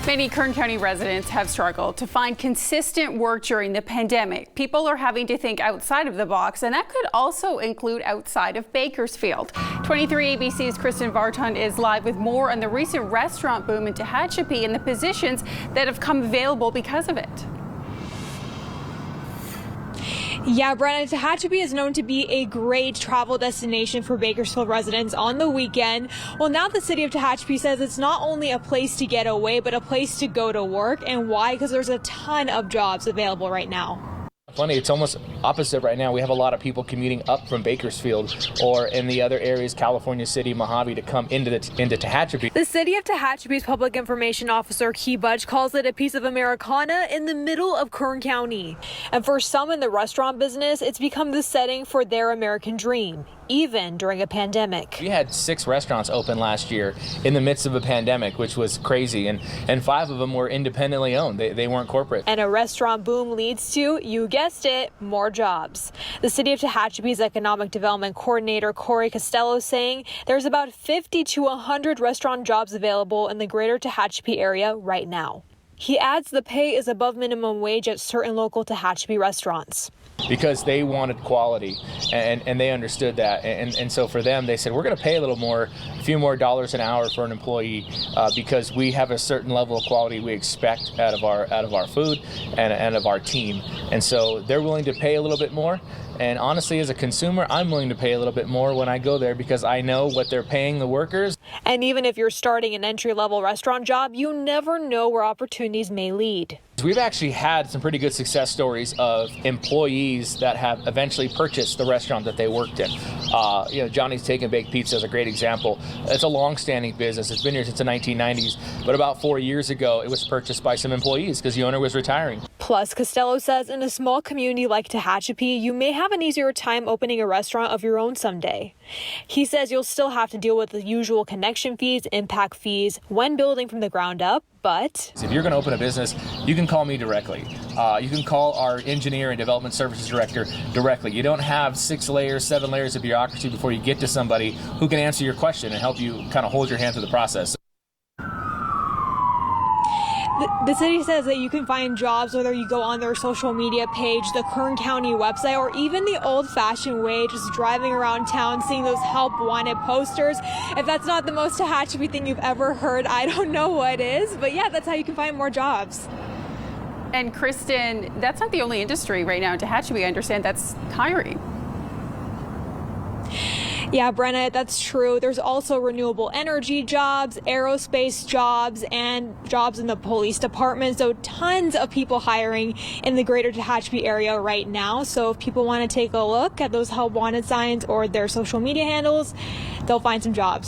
Many Kern County residents have struggled to find consistent work during the pandemic. People are having to think outside of the box, and that could also include outside of Bakersfield. 23 ABC's Kristen Varton is live with more on the recent restaurant boom in Tehachapi and the positions that have come available because of it. Yeah, Brenna, Tehachapi is known to be a great travel destination for Bakersfield residents on the weekend. Well, now the City of Tehachapi says it's not only a place to get away, but a place to go to work. And why? Because there's a ton of jobs available right now. Funny, it's almost opposite right now. We have a lot of people commuting up from Bakersfield or in the other areas, California City, Mojave, to come into Tehachapi. The City of Tehachapi's Public Information Officer, Key Budge, calls it a piece of Americana in the middle of Kern County. And for some in the restaurant business, it's become the setting for their American dream, even during a pandemic. We had 6 restaurants open last year in the midst of a pandemic, which was crazy, and 5 of them were independently owned. They weren't corporate. And a restaurant boom leads to, you guessed it, more jobs. The City of Tehachapi's Economic Development Coordinator, Corey Costello, saying there's about 50 to 100 restaurant jobs available in the greater Tehachapi area right now. He adds the pay is above minimum wage at certain local Tehachapi restaurants. Because they wanted quality, and they understood that, and so for them they said, we're going to pay a little more, a few more dollars an hour for an employee, because we have a certain level of quality we expect out of our food and of our team, and so they're willing to pay a little bit more. And honestly, as a consumer, I'm willing to pay a little bit more when I go there because I know what they're paying the workers. And even if you're starting an entry-level restaurant job, you never know where opportunities may lead. We've actually had some pretty good success stories of employees that have eventually purchased the restaurant that they worked in. Johnny's Take and Bake Pizza is a great example. It's a long-standing business. It's been here since the 1990s, but about 4 years ago, it was purchased by some employees because the owner was retiring. Plus, Costello says in a small community like Tehachapi, you may have an easier time opening a restaurant of your own someday. He says you'll still have to deal with the usual connection fees, impact fees when building from the ground up, but if you're going to open a business, you can call me directly. You can call our engineer and development services director directly. You don't have 6 layers, 7 layers of bureaucracy before you get to somebody who can answer your question and help you kind of hold your hand through the process. The city says that you can find jobs whether you go on their social media page, the Kern County website, or even the old-fashioned way, just driving around town, seeing those help wanted posters. If that's not the most Tehachapi thing you've ever heard, I don't know what is. But yeah, that's how you can find more jobs. And Kristen, that's not the only industry right now in Tehachapi. I understand that's hiring. Yeah, Brenna, that's true. There's also renewable energy jobs, aerospace jobs, and jobs in the police department. So tons of people hiring in the greater Tehachapi area right now. So if people want to take a look at those help wanted signs or their social media handles, they'll find some jobs.